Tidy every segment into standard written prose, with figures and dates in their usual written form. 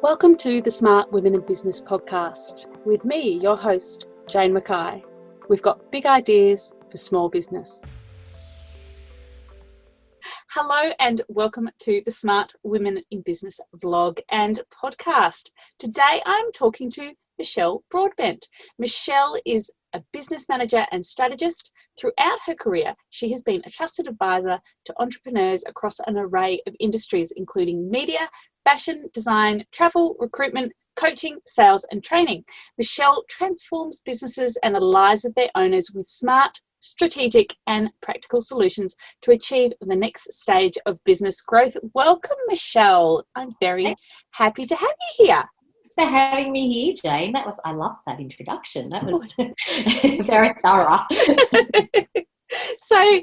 Welcome to the Smart Women in Business podcast with me, your host, Jane Mackay. We've got big ideas for small business. Hello and welcome to the Smart Women in Business vlog and podcast. Today I'm talking to Michelle Broadbent. Michelle is a business manager and strategist. Throughout her career, she has been a trusted advisor to entrepreneurs across an array of industries, including media, fashion, design, travel, recruitment, coaching, sales, and training. Michelle transforms businesses and the lives of their owners with smart, strategic, and practical solutions to achieve the next stage of business growth. Welcome, Michelle. I'm very happy to have you here. Thanks for having me here, Jane. I loved that introduction. That was very thorough. So,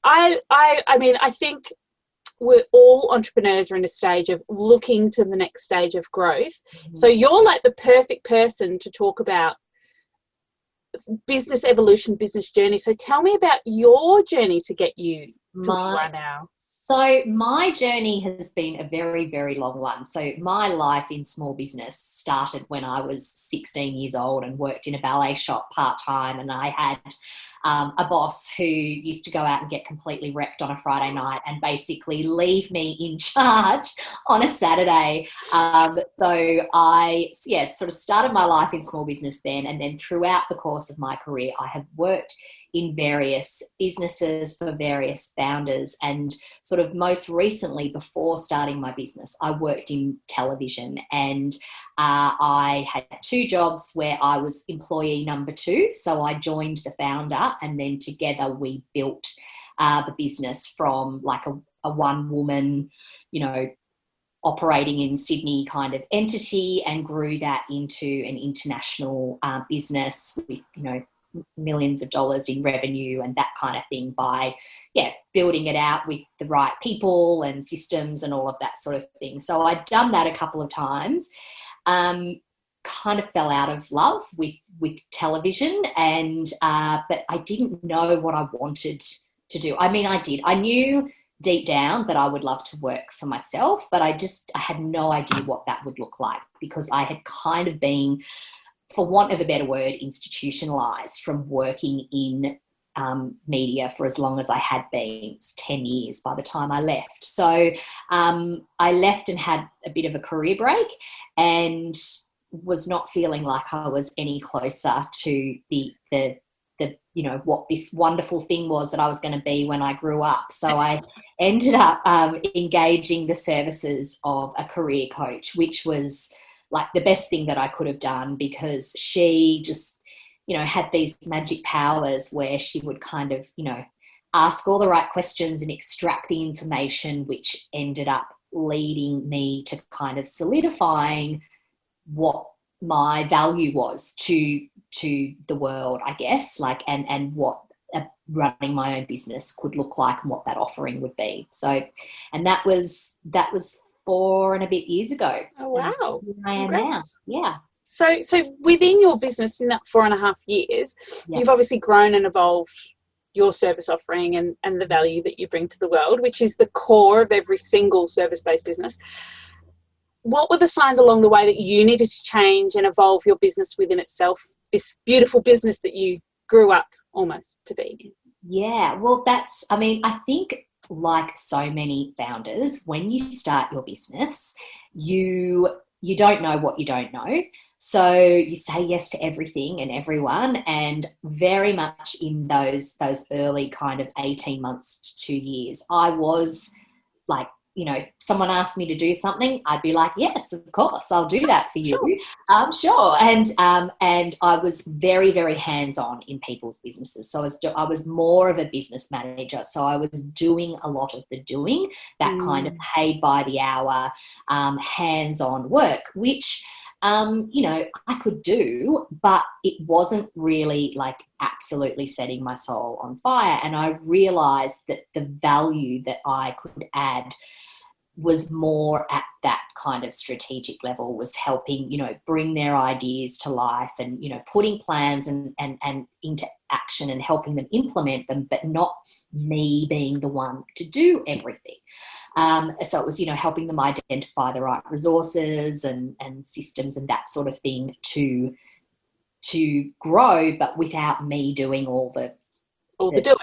I think we're all entrepreneurs are in a stage of looking to the next stage of growth. Mm-hmm. So you're like the perfect person to talk about business evolution, business journey. So tell me about your journey to get you to right now. So my journey has been a very, very long one. So my life in small business started when I was 16 years old and worked in a ballet shop part-time, and I had a boss who used to go out and get completely wrecked on a Friday night and basically leave me in charge on a Saturday. So I sort of started my life in small business then, and then throughout the course of my career, I have worked in various businesses for various founders, and sort of most recently, before starting my business, I worked in television, and I had two jobs where I was employee number 2. So I joined the founder, and then together we built the business from like a one-woman, operating in Sydney kind of entity, and grew that into an international business with, millions of dollars in revenue and that kind of thing by building it out with the right people and systems and all of that sort of thing. So I'd done that a couple of times, kind of fell out of love with television, and but I didn't know what I wanted to do. I mean, I knew deep down that I would love to work for myself, but I had no idea what that would look like, because I had kind of been, for want of a better word, institutionalized from working in media for as long as I had been. It was 10 years by the time I left. So I left and had a bit of a career break, and was not feeling like I was any closer to the what this wonderful thing was that I was going to be when I grew up. So I ended up engaging the services of a career coach, which was like the best thing that I could have done, because she just, had these magic powers where she would kind of, ask all the right questions and extract the information, which ended up leading me to kind of solidifying what my value was to the world, I guess, and what running my own business could look like and what that offering would be. So, and that was 4 and a bit years ago. Oh, wow. I am now. Yeah. So within your business in that 4.5 years, you've obviously grown and evolved your service offering and the value that you bring to the world, which is the core of every single service-based business. What were the signs along the way that you needed to change and evolve your business within itself, this beautiful business that you grew up almost to be? Yeah, well, I think like so many founders, when you start your business, you don't know what you don't know. So you say yes to everything and everyone, and very much in those early kind of 18 months to 2 years, I was like, if someone asked me to do something, I'd be like, yes, of course, I'll do that for you. Sure. And I was very, very hands-on in people's businesses. So I was more of a business manager. So I was doing a lot of the doing, that kind of paid by the hour, hands-on work, which, I could do, but it wasn't really like absolutely setting my soul on fire. And I realized that the value that I could add was more at that kind of strategic level, was helping, bring their ideas to life and, putting plans and into action and helping them implement them, but not me being the one to do everything. So it was, helping them identify the right resources and systems and that sort of thing to grow, but without me doing all the doing.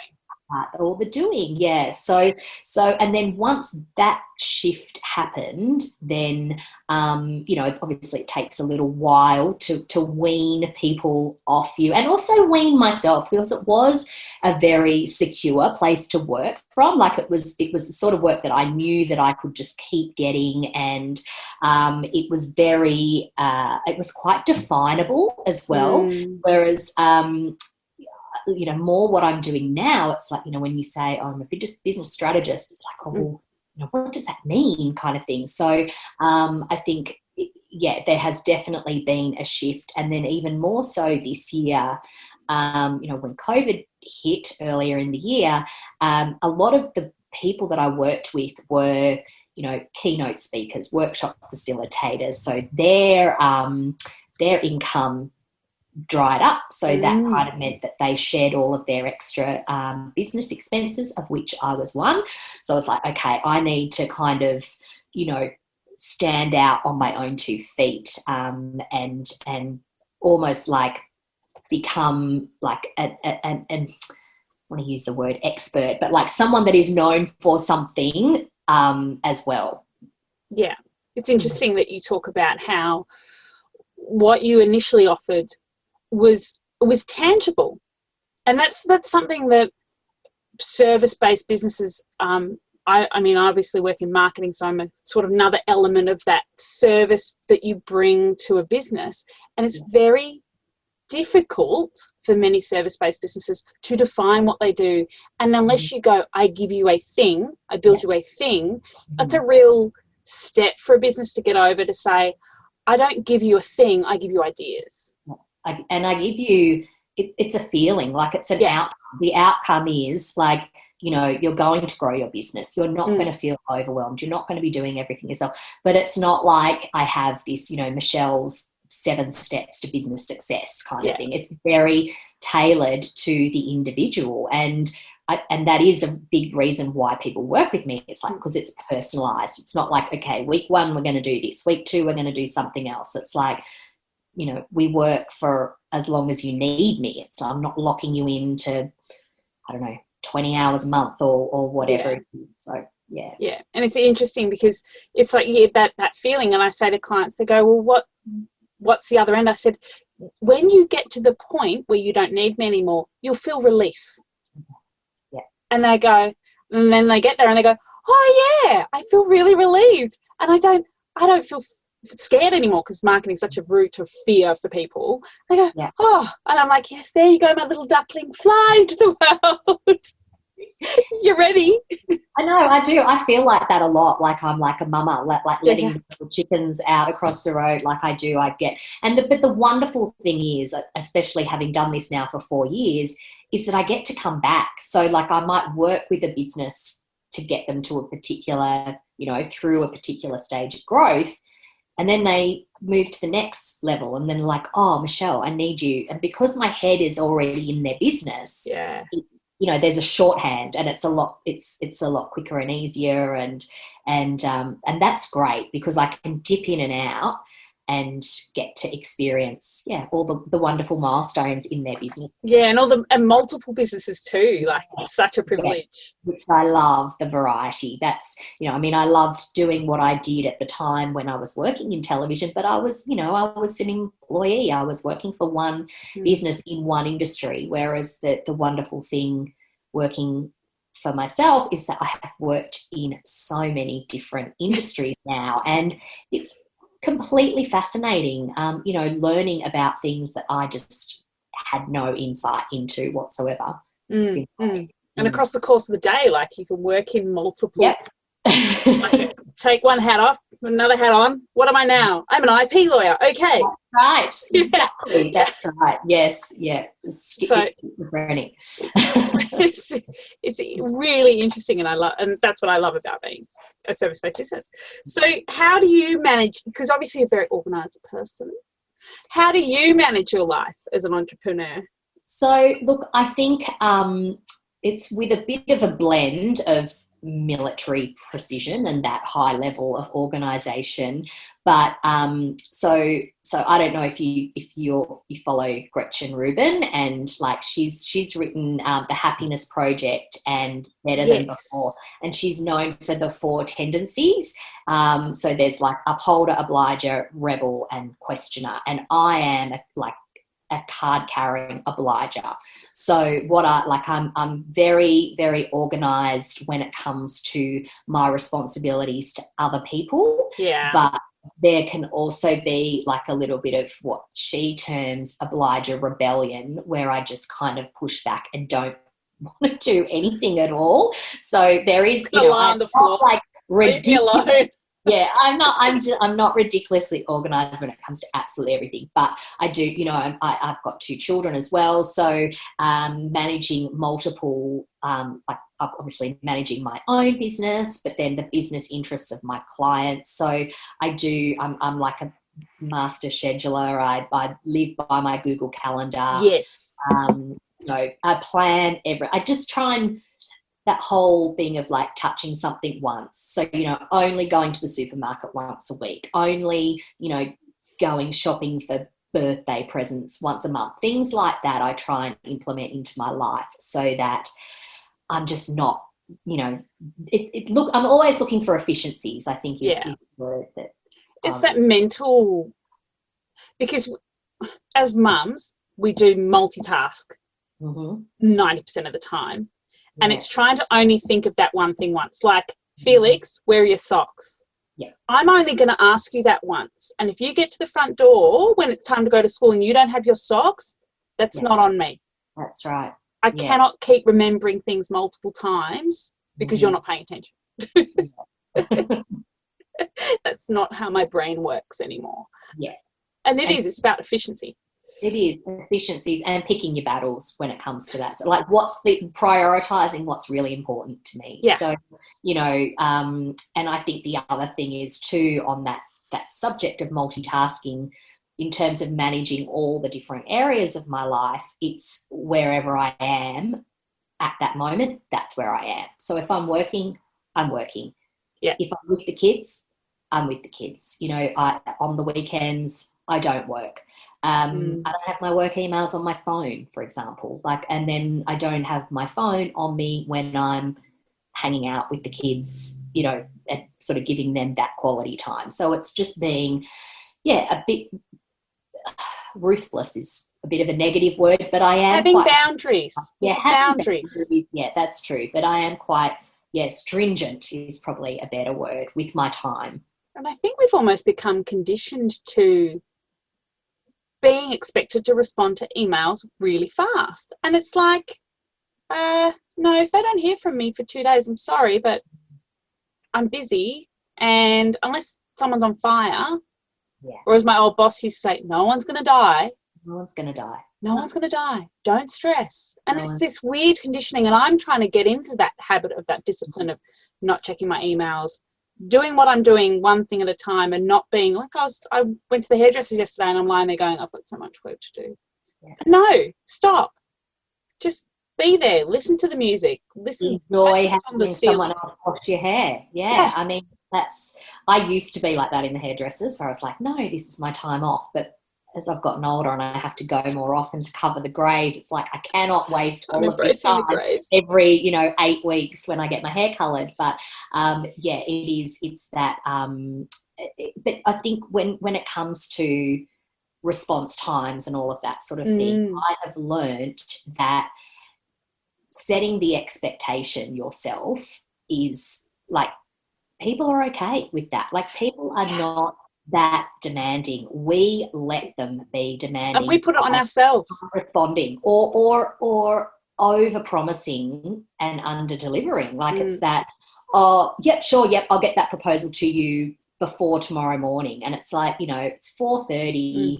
All the doing, yeah. So, and then once that shift happened, then, obviously it takes a little while to wean people off you, and also wean myself, because it was a very secure place to work from. Like it was the sort of work that I knew that I could just keep getting, and it was very, it was quite definable as well. Whereas, more what I'm doing now, it's like, when you say, oh, I'm a business strategist, it's like, oh, well, what does that mean, kind of thing. So I think, there has definitely been a shift. And then even more so this year, when COVID hit earlier in the year, a lot of the people that I worked with were, keynote speakers, workshop facilitators. So their income dried up, so that kind of meant that they shared all of their extra business expenses, of which I was one. So I was like, okay, I need to kind of stand out on my own 2 feet, and almost like become like an I want to use the word expert, but like someone that is known for something as well. Yeah, it's interesting that you talk about how what you initially offered was tangible, and that's something that service-based businesses, I mean, I obviously work in marketing, so I'm a sort of another element of that service that you bring to a business, and it's very difficult for many service-based businesses to define what they do. And unless you go, I give you a thing, I build you a thing, that's a real step for a business to get over, to say, I don't give you a thing, I give you ideas. I give you, it's a feeling, like it's an outcome. The outcome is like, you're going to grow your business. You're not going to feel overwhelmed. You're not going to be doing everything yourself. But it's not like I have this, Michelle's 7 steps to business success kind of thing. It's very tailored to the individual. And that is a big reason why people work with me. It's like, because it's personalized. It's not like, okay, week 1, we're going to do this. Week 2, we're going to do something else. It's like, we work for as long as you need me. So I'm not locking you into, I don't know, 20 hours a month or whatever it is. So, yeah. Yeah. And it's interesting because it's like, that feeling. And I say to clients, they go, well, what's the other end? I said, when you get to the point where you don't need me anymore, you'll feel relief. Yeah. And they go, and then they get there and they go, oh yeah, I feel really relieved. And I don't feel scared anymore, because marketing is such a root of fear for people. They go, oh, and I'm like, yes, there you go, my little duckling, fly into the world. You're ready. I know, I do. I feel like that a lot. Like I'm like a mama, like letting the little chickens out across the road. Like I do, I get. But the wonderful thing is, especially having done this now for 4 years, is that I get to come back. So like I might work with a business to get them to a particular, through a particular stage of growth. And then they move to the next level, and then like, oh, Michelle, I need you. And because my head is already in their business, there's a shorthand, and it's a lot quicker and easier, and that's great, because I can dip in and out and get to experience, all the wonderful milestones in their business. Yeah, and multiple businesses too. Like, it's such a privilege. Which I love, the variety. That's, I loved doing what I did at the time when I was working in television, but I was an employee. I was working for one business in one industry, whereas the wonderful thing working for myself is that I have worked in so many different industries now, and it's completely fascinating, learning about things that I just had no insight into whatsoever. And across the course of the day, like, you can work in multiple. Yep. Like, take one hat off, another hat on. What am I now? I'm an IP lawyer. Okay. Right. Exactly. That's right. Yes. Yeah. It's schizophrenic. It's really interesting, and that's what I love about being a service-based business. So how do you manage, because obviously you're a very organised person, how do you manage your life as an entrepreneur? So look, I think it's with a bit of a blend of military precision and that high level of organization. But so I don't know if you follow Gretchen Rubin, and like she's written The Happiness Project and Better Than Before, and she's known for the 4 tendencies. So there's like upholder, obliger, rebel, and questioner, and I am a card carrying obliger. So I'm very, very organized when it comes to my responsibilities to other people. Yeah. But there can also be like a little bit of what she terms obliger rebellion, where I just kind of push back and don't want to do anything at all. So there is, I'm not like ridiculous. Yeah, I'm not ridiculously organised when it comes to absolutely everything, but I do, I've got 2 children as well, so managing multiple, obviously managing my own business, but then the business interests of my clients. So I'm like a master scheduler. I live by my Google Calendar. Yes. I plan I just try and, that whole thing of like touching something once. So, only going to the supermarket once a week, only, going shopping for birthday presents once a month, things like that I try and implement into my life so that I'm just not, I'm always looking for efficiencies, I think is the word that. It's that mental, because as mums, we do multitask 90% of the time. Yeah. And it's trying to only think of that one thing once. Like, Felix, where are your socks? Yeah. I'm only going to ask you that once. And if you get to the front door when it's time to go to school and you don't have your socks, that's not on me. That's right. I cannot keep remembering things multiple times because you're not paying attention. That's not how my brain works anymore. Yeah. And it's about efficiency. It is efficiencies and picking your battles when it comes to that. So like prioritizing what's really important to me. Yeah. So, and I think the other thing is too, on that subject of multitasking, in terms of managing all the different areas of my life, it's wherever I am at that moment, that's where I am. So if I'm working, I'm working. Yeah. If I'm with the kids, I'm with the kids. On the weekends, I don't work. I don't have my work emails on my phone, for example, and then I don't have my phone on me when I'm hanging out with the kids, and sort of giving them that quality time. So it's just being, a bit ruthless is a bit of a negative word, but I am having boundaries. Boundaries. Yeah, that's true. But I am quite, stringent is probably a better word with my time. And I think we've almost become conditioned to being expected to respond to emails really fast. And it's like, no, if they don't hear from me for 2 days, I'm sorry, but I'm busy. And unless someone's on fire, or as my old boss used to say, no one's going to die. No one's going to die. No one's going to die. Don't stress. And it's this weird conditioning. And I'm trying to get into that habit of that discipline of not checking my emails, doing what I'm doing one thing at a time, and not being like, I went to the hairdressers yesterday and I'm lying there going, I've got so much work to do. Yeah. No, stop. Just be there. Listen to the music. Enjoy having someone else wash your hair. Yeah. I mean, I used to be like that in the hairdressers, where I was like, no, this is my time off. But as I've gotten older and I have to go more often to cover the greys, it's like I cannot waste all of this time every 8 weeks when I get my hair coloured. But it's that. But I think when it comes to response times and all of that sort of thing, I have learned that setting the expectation yourself is like, people are okay with that. Like, people are not that demanding. We let them be demanding, and we put it on ourselves, responding or over promising and under delivering. Like it's that, I'll get that proposal to you before tomorrow morning, and it's like, it's 4:30.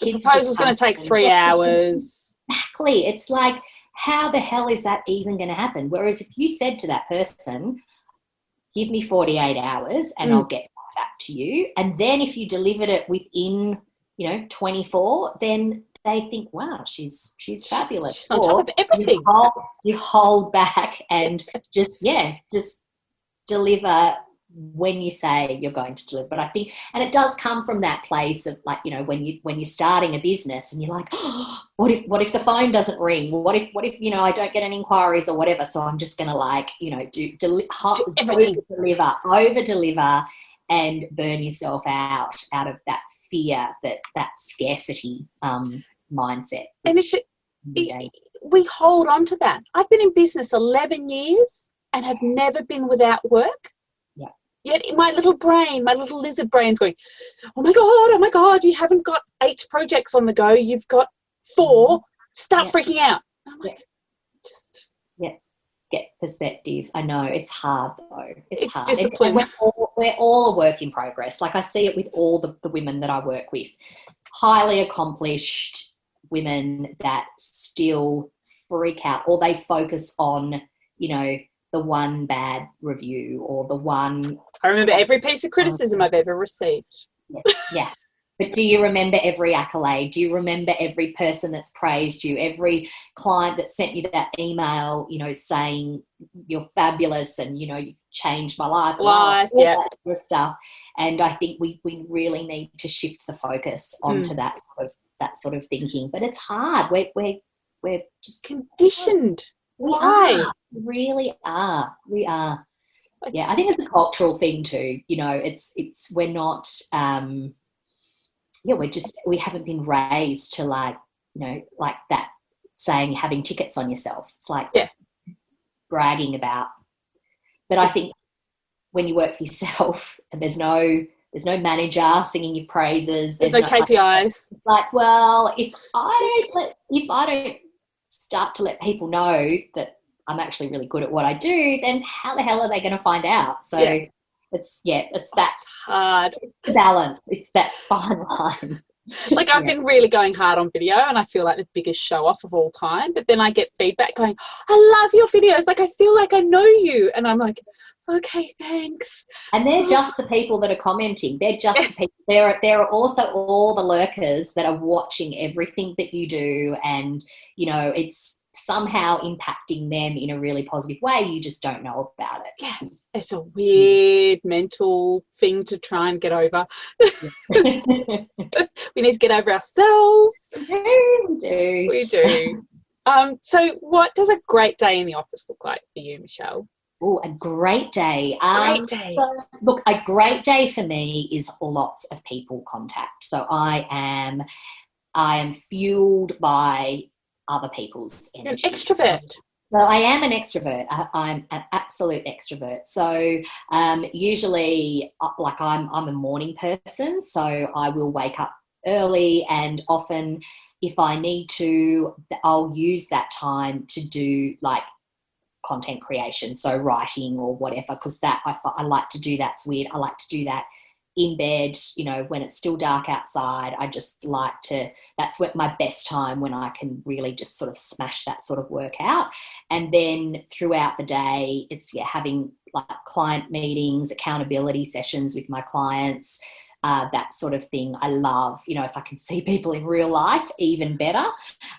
The proposal's going to take 3 hours. Exactly. It's like, how the hell is that even going to happen? Whereas if you said to that person, give me 48 hours and I'll get back to you. And then if you delivered it within, 24, then they think, wow, she's fabulous. She's on top of everything. You hold back and just deliver when you say you're going to deliver. But I think, and it does come from that place of like, when you're starting a business and you're like, oh, what if the phone doesn't ring? What if I don't get any inquiries or whatever? So I'm just going to over deliver and burn yourself out of that fear, that scarcity mindset. And we hold on to that. I've been in business 11 years and have never been without work. Yet my little lizard brain's going, oh my God, you haven't got 8 projects on the go. You've got 4. Start freaking out. I'm like, get perspective. I know it's hard though. It's hard. Discipline. And we're all a work in progress. Like I see it with all the women that I work with, highly accomplished women that still freak out, or they focus on, the one bad review or the one. I remember every piece of criticism I've ever received. Yeah. But do you remember every accolade? Do you remember every person that's praised you, every client that sent you that email, saying you're fabulous and, you've changed my life, all that sort of stuff. And I think we really need to shift the focus onto that sort of thinking. But it's hard. We're just conditioned. Why? We really are. We are. I think it's a cultural thing too. It's we're not. We haven't been raised to like that saying, having tickets on yourself. It's like bragging about. But I think when you work for yourself and there's no manager singing your praises. There's no KPIs. Like, well, if I don't start to let people know that I'm actually really good at what I do, then how the hell are they going to find out? So it's that hard balance. It's that fine line. Like I've been really going hard on video and I feel like the biggest show off of all time, but then I get feedback going, I love your videos, like I feel like I know you, and I'm like, okay, thanks. And they're just the people that are commenting. They're just the people. There are also all the lurkers that are watching everything that you do, and it's somehow impacting them in a really positive way. You just don't know about it. Yeah, it's a weird mental thing to try and get over. We need to get over ourselves. We do. So what does a great day in the office look like for you, Michelle? Oh, a great day. So, look, a great day for me is lots of people contact. So I am fueled by other people's energy. You're an extrovert. So I am an extrovert. I'm an absolute extrovert. So usually, like I'm a morning person, so I will wake up early, and often if I need to, I'll use that time to do like content creation, so writing or whatever, because that I like to do. That's weird. I like to do that in bed, when it's still dark outside. I just like to, that's what my best time, when I can really just sort of smash that sort of work out. And then throughout the day, it's having like client meetings, accountability sessions with my clients, that sort of thing. I love, if I can see people in real life, even better.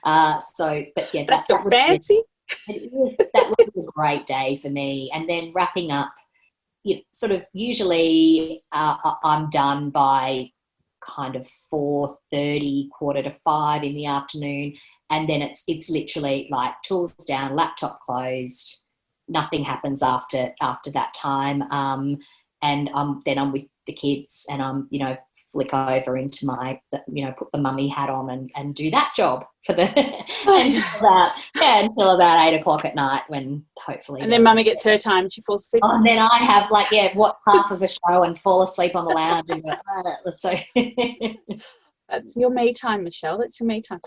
That's so fancy. That would be a great day for me. And then wrapping up, sort of usually I'm done by kind of 4:30, 4:45 in the afternoon, and then it's literally like tools down, laptop closed, nothing happens after that time, and then I'm with the kids, and I'm flick over into my put the mummy hat on and do that job for the until about 8 o'clock at night, when hopefully. And then mummy gets her time. She falls asleep. And then I have watch half of a show and fall asleep on the lounge. And so that's your me time, Michelle. That's your me time.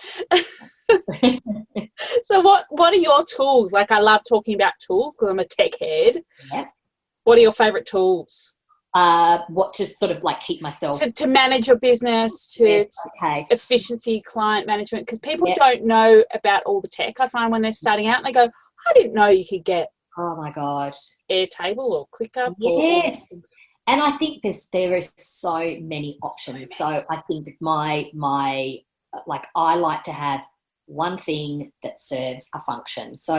So what are your tools? Like, I love talking about tools because I'm a tech head. Yeah. What are your favourite tools? What to sort of like keep myself to manage your business, to efficiency, client management, because people don't know about all the tech. I find when they're starting out and they go, I didn't know you could get my god, Airtable or ClickUp. Yes. And I think there is so many options. So I think my like I like to have one thing that serves a function. So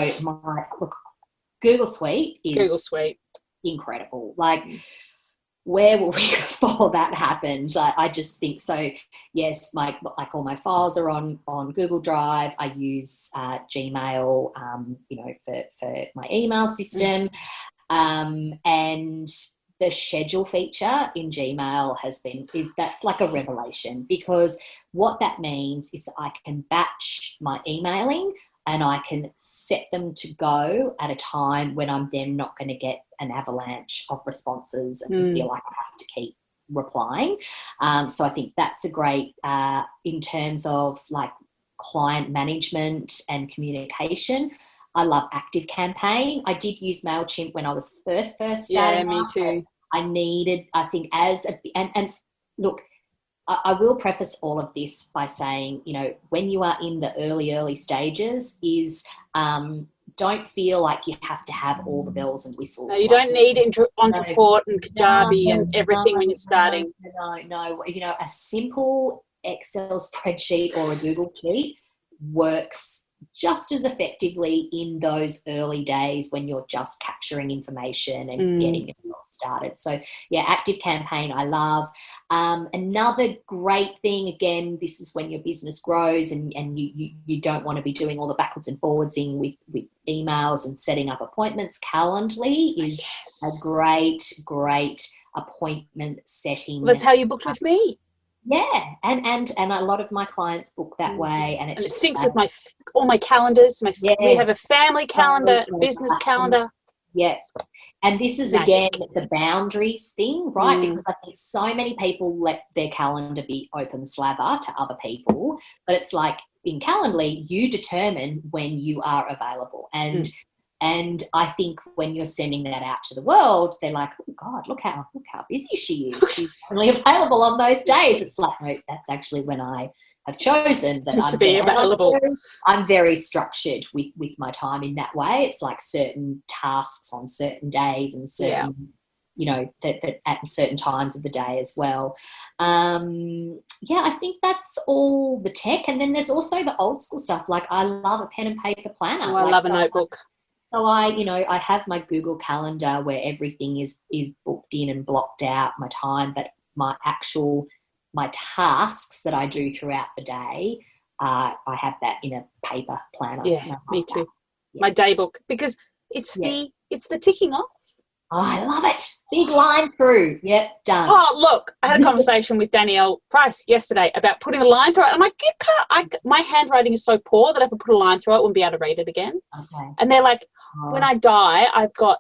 Google Suite is incredible. Like, where will we before that happened? I just think so. Yes, like all my files are on Google Drive. I use Gmail, for my email system, and the schedule feature in Gmail that's like a revelation, because what that means is I can batch my emailing and I can set them to go at a time when I'm then not going to get an avalanche of responses and feel like I have to keep replying. So I think that's a great, in terms of like client management and communication. I love Active Campaign. I did use MailChimp when I was first starting. Yeah, me too. I think and look, I will preface all of this by saying, when you are in the early stages don't feel like you have to have all the bells and whistles. No, you don't need Entreport and Kajabi and everything when you're starting. No. A simple Excel spreadsheet or a Google Sheet works just as effectively in those early days when you're just capturing information and getting yourself started. So yeah, Active Campaign I love. Another great thing, again, this is when your business grows and you don't want to be doing all the backwards and forwardsing with emails and setting up appointments. Calendly is a great appointment setting. Well, that's how you booked with me. Yeah, and a lot of my clients book that way, and it just syncs with all my calendars. We have a family calendar, business calendar. Yeah, and this is again the boundaries thing, right? Because I think so many people let their calendar be open slather to other people, but it's like in Calendly, you determine when you are available, and I think when you're sending that out to the world, they're like, oh God, look how busy she is. She's only available on those days. It's like, no, that's actually when I have chosen that to be available. I'm very structured with my time in that way. It's like certain tasks on certain days and certain, that at certain times of the day as well. I think that's all the tech. And then there's also the old school stuff. Like I love a pen and paper planner. Oh, I love a notebook. So I have my Google Calendar where everything is booked in and blocked out, my time, but my tasks that I do throughout the day, I have that in a paper planner. Yeah, me too. Yeah. My day book, because it's the ticking off. Oh, I love it. Big line through. Yep, done. Oh, look, I had a conversation with Danielle Price yesterday about putting a line through it. I'm like, my handwriting is so poor that if I put a line through it, I wouldn't be able to read it again. Okay. And they're like, when I die, I've got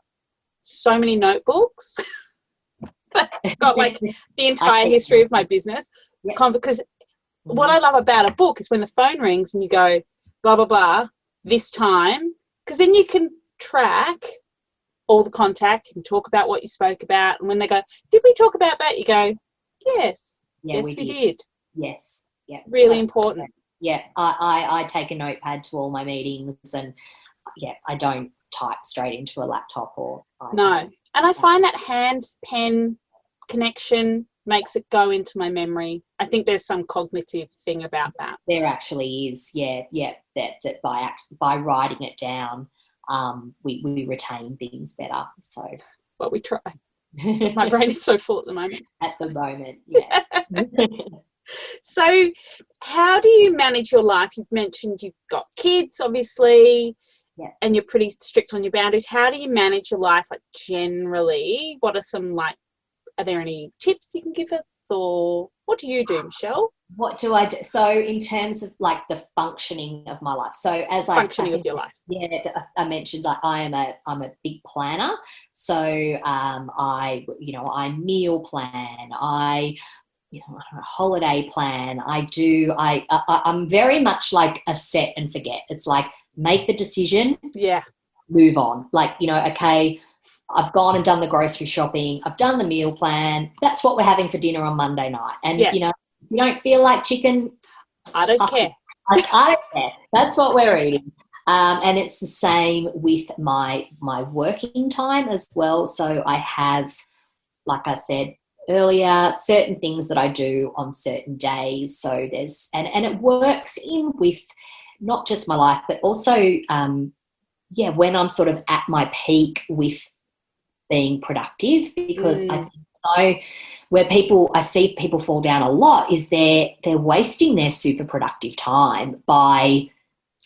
so many notebooks. I've got like the entire history of my business. Yep. Because what I love about a book is when the phone rings and you go, blah, blah, blah, this time, because then you can track all the contact, you can talk about what you spoke about, and when they go, did we talk about that? You go, yes, we did. Yes, yeah, really important. Yeah, I take a notepad to all my meetings, and I don't type straight into a laptop or no. And I find that hand pen connection makes it go into my memory. I think there's some cognitive thing about that. There actually is, that by writing it down, we retain things better. So, well, we try. My brain is so full at the moment. At the moment, yeah. So, how do you manage your life? You've mentioned you've got kids, obviously, and you're pretty strict on your boundaries. How do you manage your life, like generally? What are some are there any tips you can give us, or what do you do, Michelle? What do I do? So in terms of like the functioning of my life. So as functioning of your life. Yeah, I mentioned like I'm a big planner. So I meal plan. I holiday plan. I'm very much like a set and forget. It's like make the decision. Yeah. Move on. Like, okay, I've gone and done the grocery shopping. I've done the meal plan. That's what we're having for dinner on Monday night. And, you don't feel like chicken. I don't care. I don't care. That's what we're eating. And it's the same with my working time as well. So I have, like I said, earlier, certain things that I do on certain days. So there's, and it works in with not just my life, but also, when I'm sort of at my peak with being productive, because I think where I see people fall down a lot is they're wasting their super productive time by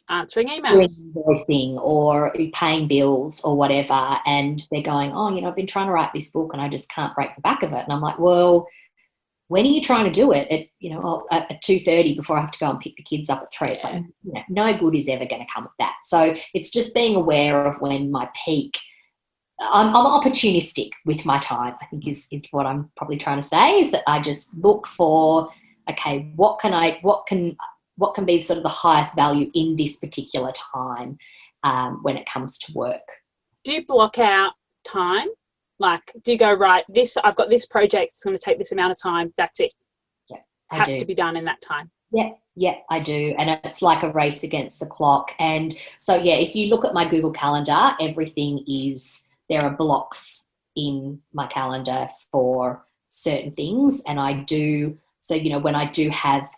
answering emails, invoicing or paying bills or whatever, and they're going, I've been trying to write this book and I just can't break the back of it. And I'm like, well, when are you trying to do it? At 2:30 before I have to go and pick the kids up at 3. It's like, no good is ever going to come of that. So it's just being aware of when my peak. I'm opportunistic with my time, I think is what I'm probably trying to say, is that I just look for, okay, what can be sort of the highest value in this particular time when it comes to work. Do you block out time? Like, do you go, right, I've got this project, it's going to take this amount of time, that's it. Yeah, it has to be done in that time. Yeah, I do. And it's like a race against the clock. And so, if you look at my Google Calendar, there are blocks in my calendar for certain things. And I do, so, when I do have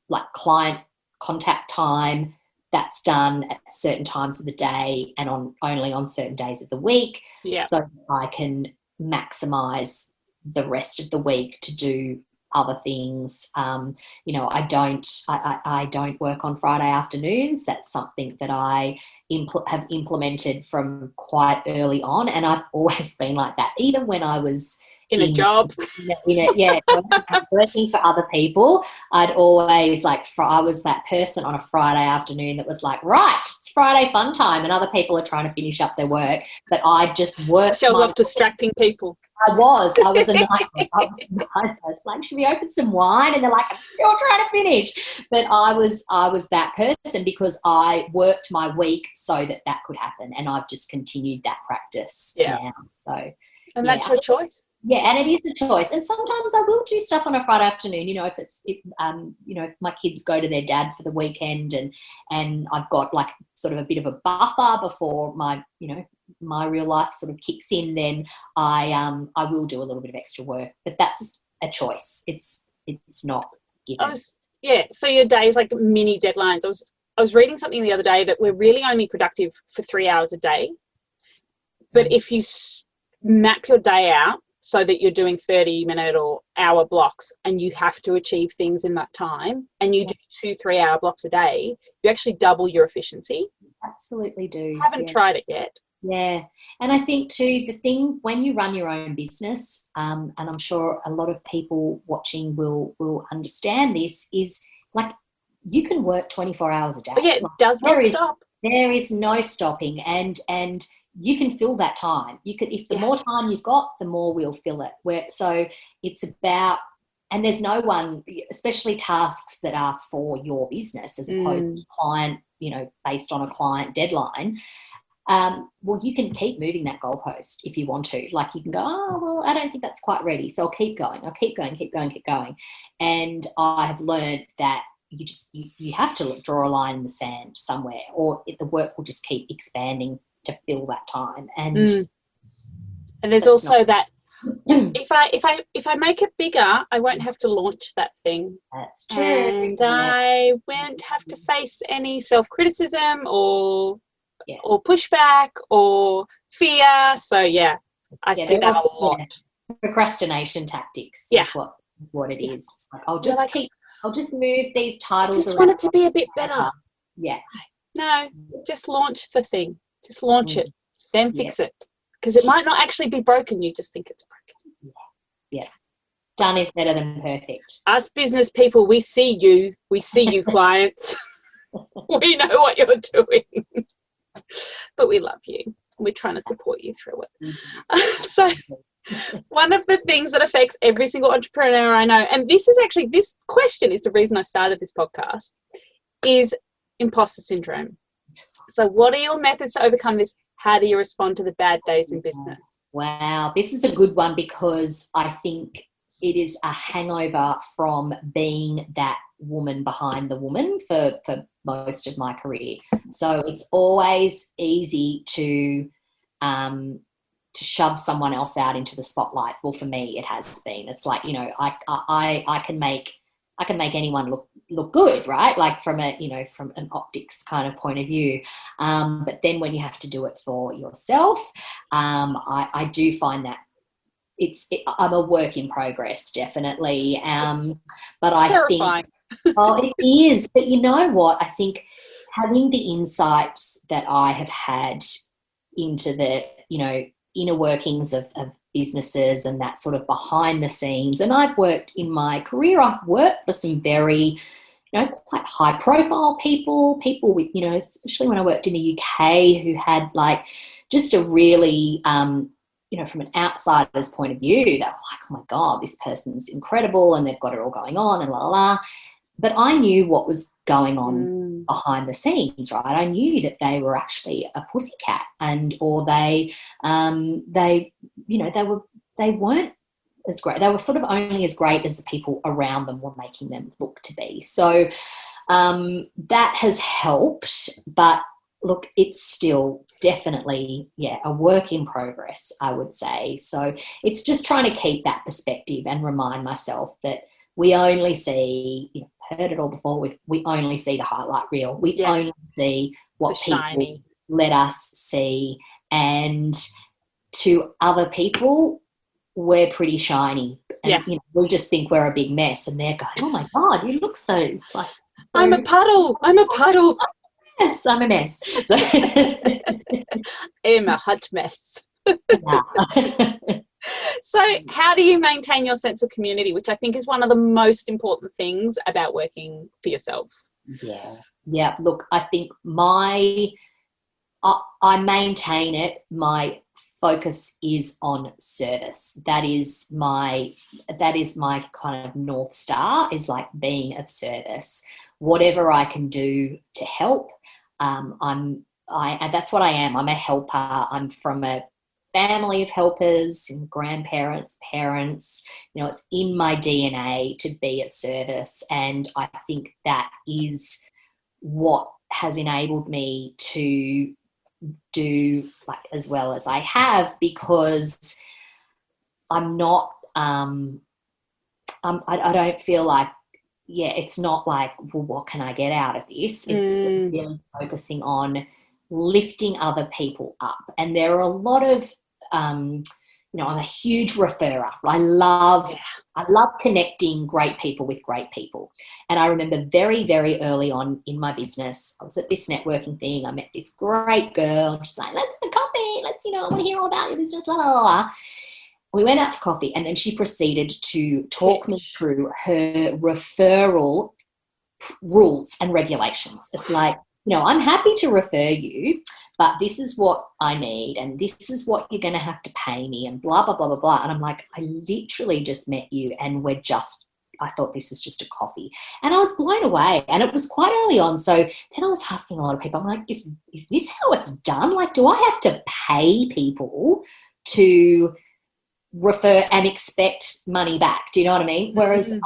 like client contact time, that's done at certain times of the day and only on certain days of the week. Yeah. So I can maximize the rest of the week to do other things. I don't work on Friday afternoons. That's something that I have implemented from quite early on, and I've always been like that, even when I was in a job. Working for other people. I'd always I was that person on a Friday afternoon that was like, right, it's Friday fun time, and other people are trying to finish up their work, but I just worked. Michelle's off distracting people. I was a nightmare. Like, should we open some wine? And they're like, I'm still trying to finish. But I was that person because I worked my week so that could happen, and I've just continued that practice now. So, and that's your choice. Yeah, and it is a choice. And sometimes I will do stuff on a Friday afternoon, if my kids go to their dad for the weekend and I've got like sort of a bit of a buffer before my real life sort of kicks in, then I will do a little bit of extra work. But that's a choice. It's not given. So your days like mini deadlines. I was reading something the other day that we're really only productive for 3 hours a day. But if you map your day out so that you're doing 30-minute or hour blocks and you have to achieve things in that time, and you do 2-3 hour blocks a day, you actually double your efficiency. Absolutely do. Haven't tried it yet. Yeah. And I think too, the thing when you run your own business, and I'm sure a lot of people watching will understand this, is like you can work 24 hours a day. But it does not stop. There is no stopping, and you can fill that time. You could, if the more time you've got, the more we'll fill it. So it's about, and there's no one, especially tasks that are for your business as opposed to client, based on a client deadline. Well, you can keep moving that goalpost if you want to. Like you can go, I don't think that's quite ready, so I'll keep going. And I have learned that you have to draw a line in the sand somewhere, or the work will just keep expanding to fill that time. And there's also that if I make it bigger, I won't have to launch that thing. That's true. And I won't have to face any self-criticism or pushback or fear. So I see that a lot. Procrastination tactics is what it is. It's like, I'll just move these titles. I just want it to be a bit better. Yeah. No, just launch the thing. Just launch it, then fix it. Because it might not actually be broken. You just think it's broken. Yeah. Done is better than perfect. Us business people, we see you. We see you, clients. We know what you're doing. But we love you. We're trying to support you through it. So one of the things that affects every single entrepreneur I know, and this question is the reason I started this podcast, is imposter syndrome. So what are your methods to overcome this? How do you respond to the bad days in business? Wow, this is a good one because I think it is a hangover from being that woman behind the woman for most of my career. So it's always easy to to shove someone else out into the spotlight. Well, for me, it has been. It's like, you know, I can make anyone look good, right? Like from from an optics kind of point of view. But then when you have to do it for yourself, I do find that I'm a work in progress, definitely. But It's I terrifying. think, oh, it is. But you know what? I think having the insights that I have had into the, inner workings of businesses and that sort of behind the scenes. And I've worked in my career, I've worked for some very, quite high profile people with, especially when I worked in the UK, who had like just a really, from an outsider's point of view, they were like, oh my God, this person's incredible and they've got it all going on and la la la. But I knew what was going on behind the scenes, right? I knew that they were actually a pussycat, or they weren't as great. They were sort of only as great as the people around them were making them look to be. So that has helped, but look, it's still definitely, a work in progress, I would say. So it's just trying to keep that perspective and remind myself that we only see, heard it all before, we only see the highlight reel. We only see what people shiny let us see. And to other people, we're pretty shiny. And, we just think we're a big mess. And they're going, oh, my God, you look so like... I'm a puddle. Yes, I'm a mess. So, I'm a hot mess. Yeah. So how do you maintain your sense of community, which I think is one of the most important things about working for yourself? Yeah. Look, I think I maintain it. My focus is on service. That is my kind of North Star, is like being of service. Whatever I can do to help, that's what I am. I'm a helper. I'm from a family of helpers and grandparents, parents. It's in my DNA to be of service, and I think that is what has enabled me to do like as well as I have, because I'm not I don't feel like, it's not like, well, what can I get out of this? It's really focusing on lifting other people up. And there are a lot of I'm a huge referrer. I love connecting great people with great people. And I remember very, very early on in my business, I was at this networking thing. I met this great girl. She's like, let's have a coffee. Let's, I want to hear all about your business, la, la, la. We went out for coffee, and then she proceeded to talk me through her referral rules and regulations. It's like, I'm happy to refer you, but this is what I need, and this is what you're going to have to pay me, and blah, blah, blah, blah, blah. And I'm like, I literally just met you, and I thought this was just a coffee. And I was blown away, and it was quite early on. So then I was asking a lot of people, I'm like, is this how it's done? Like, do I have to pay people to refer and expect money back? Do you know what I mean? Whereas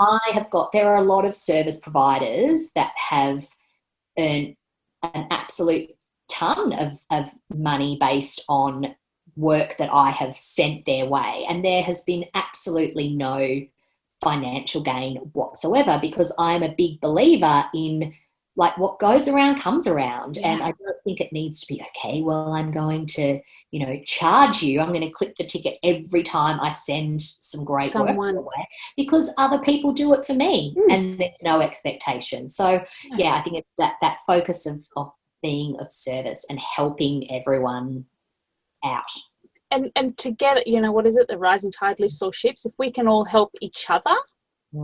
there are a lot of service providers that have earned an absolute ton of money based on work that I have sent their way, and there has been absolutely no financial gain whatsoever, because I'm a big believer in like what goes around comes around. And I don't think it needs to be, okay, well, I'm going to charge you, I'm going to clip the ticket every time I send some great work away, because other people do it for me and there's no expectation. So I think it's that focus of being of service and helping everyone out. And together, what is it? The rising tide lifts all ships. If we can all help each other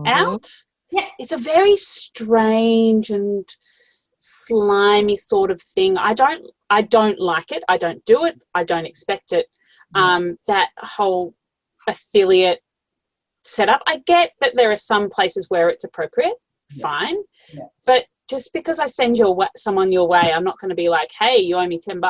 out, it's a very strange and slimy sort of thing. I don't like it. I don't do it. I don't expect it. That whole affiliate setup, I get that there are some places where it's appropriate. Fine. Yeah. But just because I send someone your way, I'm not going to be like, hey, you owe me $10.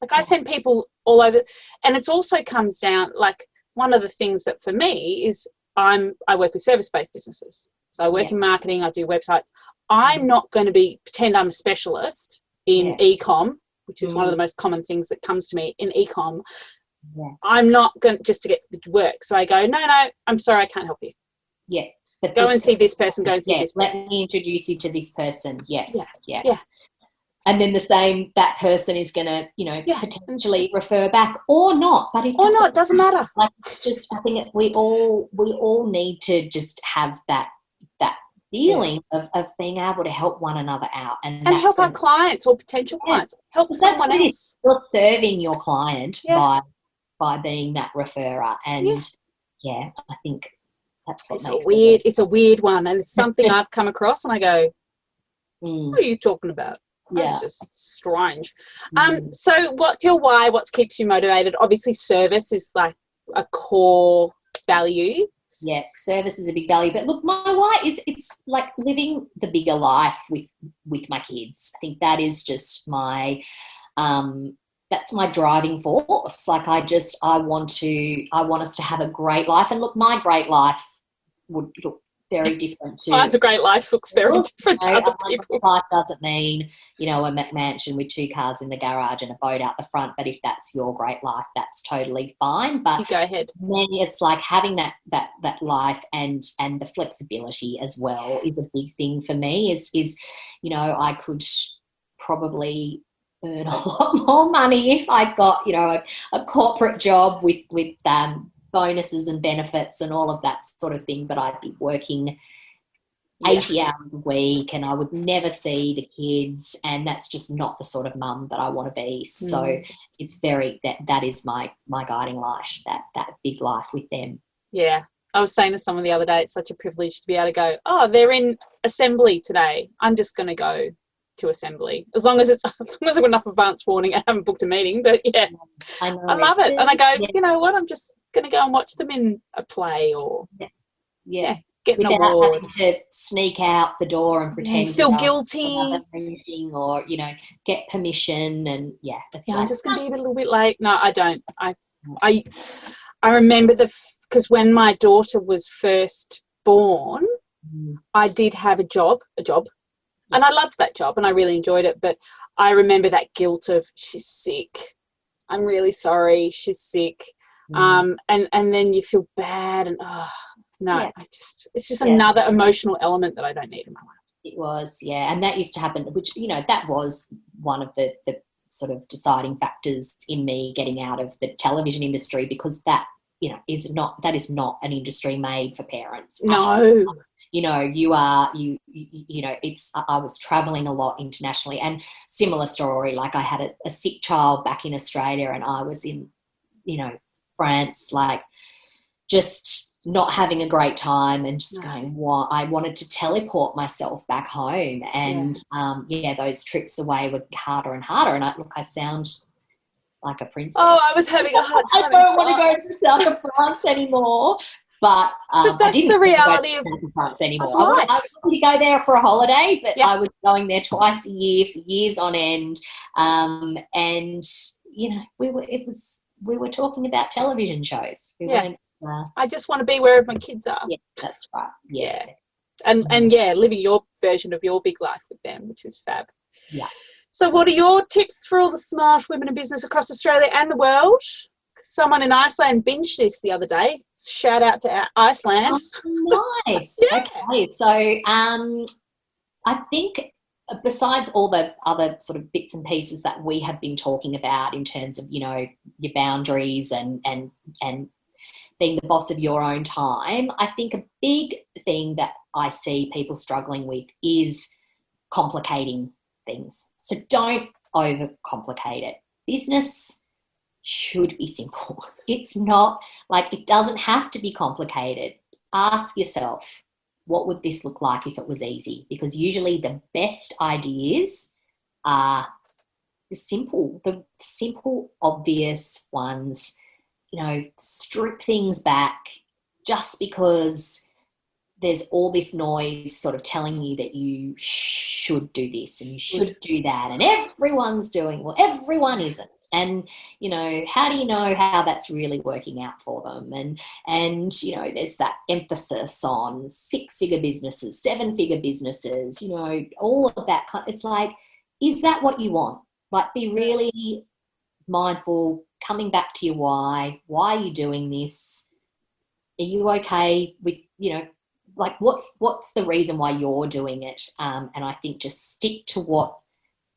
Like, I send people all over. And it also comes down, like, one of the things that for me is I work with service-based businesses. So I work in marketing, I do websites. I'm not going to pretend I'm a specialist in e-com, which is one of the most common things that comes to me in e-com. I'm not going just to get to work. So I go, no, I'm sorry, I can't help you. Yeah. But go and see this person, go and see this person. Let me introduce you to this person. Yes. Yeah. And then the same, that person is going to, potentially refer back or not. But it doesn't matter. Like, it's just, I think we all need to just have that feeling of being able to help one another out. And help our clients or potential clients. Help someone else. You're serving your client by being that referrer. And, I think that's what it's a weird one. And it's something I've come across and I go, what are you talking about? That's just strange. So what's your why? What keeps you motivated? Obviously service is like a core value. Yeah, service is a big value. But look, my why is it's like living the bigger life with my kids. I think that is just my that's my driving force. Like I want us to have a great life. And look, my great life would look very different to the great life looks very different to other people's. Life doesn't mean, a McMansion with 2 cars in the garage and a boat out the front, but if that's your great life, that's totally fine. But you go ahead. Then it's like having that life and the flexibility as well is a big thing for me. Is I could probably earn a lot more money if I got a corporate job with bonuses and benefits and all of that sort of thing, but I'd be working 80 hours a week and I would never see the kids, and that's just not the sort of mum that I want to be. So it's very that is my guiding light, that big life with them. Yeah. I was saying to someone the other day, it's such a privilege to be able to go, oh, they're in assembly today. I'm just going to go to assembly as long as I've got enough advance warning. I haven't booked a meeting, but I love it. And I go, you know what, I'm just going to go and watch them in a play or get an award. Having to sneak out the door and pretend feel guilty meeting or get permission and I'm just going to be a little bit late. No, I don't. I remember because when my daughter was first born, I did have a job. And I loved that job and I really enjoyed it. But I remember that guilt of she's sick. I'm really sorry. She's sick. And then you feel bad and it's just another emotional element that I don't need in my life. It was, and that used to happen, which, that was one of the sort of deciding factors in me getting out of the television industry, because that is not an industry made for parents. No. I was traveling a lot internationally, and similar story, like I had a sick child back in Australia and I was in, France, like just not having a great time and just going, what? I wanted to teleport myself back home. And those trips away were harder and harder. And I sound like a princess. Oh, I was having a hard time. I don't want to go to the south of France anymore. But that's the reality of France anymore. I wanted to go there for a holiday, but I was going there twice a year for years on end. We were talking about television shows. I just want to be wherever my kids are. Yeah, that's right. Yeah. And living your version of your big life with them, which is fab. Yeah. So what are your tips for all the smart women in business across Australia and the world? Someone in Iceland binged this the other day. Shout out to Iceland. Oh, nice. Okay. So I think besides all the other sort of bits and pieces that we have been talking about in terms of, your boundaries and being the boss of your own time, I think a big thing that I see people struggling with is complicating things. So don't overcomplicate it. Business should be simple. It's not like, it doesn't have to be complicated. Ask yourself, what would this look like if it was easy? Because usually the best ideas are the simple, obvious ones. Strip things back just because there's all this noise sort of telling you that you should do this and you should do that, and everyone's doing, well, everyone isn't. And, how do you know how that's really working out for them? And there's that emphasis on 6-figure businesses, 7-figure businesses, all of that. It's like, is that what you want? Like, be really mindful, coming back to your why. Why are you doing this? Are you okay with, like what's the reason why you're doing it? And I think just stick to what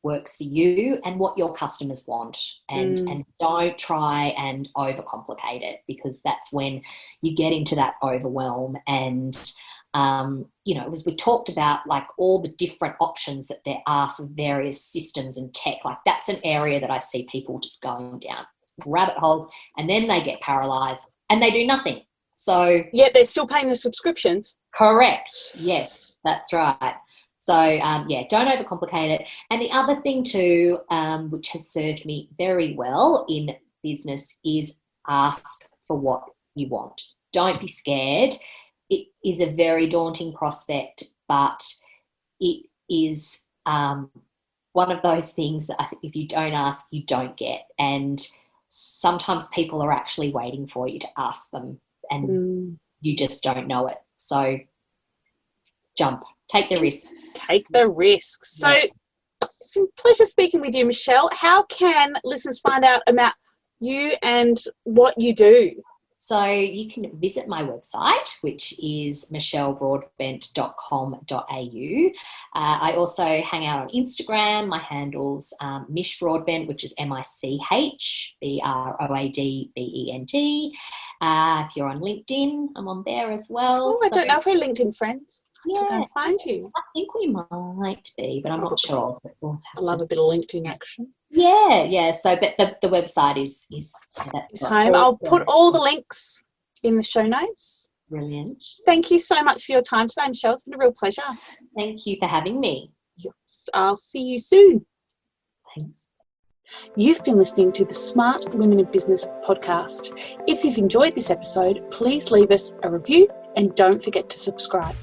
works for you and what your customers want, and don't try and overcomplicate it, because that's when you get into that overwhelm. And as we talked about, like all the different options that there are for various systems and tech, like that's an area that I see people just going down rabbit holes, and then they get paralyzed and they do nothing. So yeah, they're still paying the subscriptions. Correct. Yes, that's right. So, don't overcomplicate it. And the other thing too, which has served me very well in business, is ask for what you want. Don't be scared. It is a very daunting prospect, but it is one of those things that I think if you don't ask, you don't get. And sometimes people are actually waiting for you to ask them, and you just don't know it. So jump. Take the risk. Take the risks. So it's been a pleasure speaking with you, Michelle. How can listeners find out about you and what you do? So you can visit my website, which is michellebroadbent.com.au. I also hang out on Instagram. My handle's Mish Broadbent, which is MICH BROADBENT. If you're on LinkedIn, I'm on there as well. Oh, I don't know if we're LinkedIn friends. Yeah, to go and find you. I think we might be, but I'm not sure. But I love a bit of LinkedIn action. Yeah. So, but the website is home. I'll put all the links in the show notes. Brilliant. Thank you so much for your time today, Michelle. It's been a real pleasure. Thank you for having me. Yes, I'll see you soon. Thanks. You've been listening to the Smart Women in Business podcast. If you've enjoyed this episode, please leave us a review and don't forget to subscribe.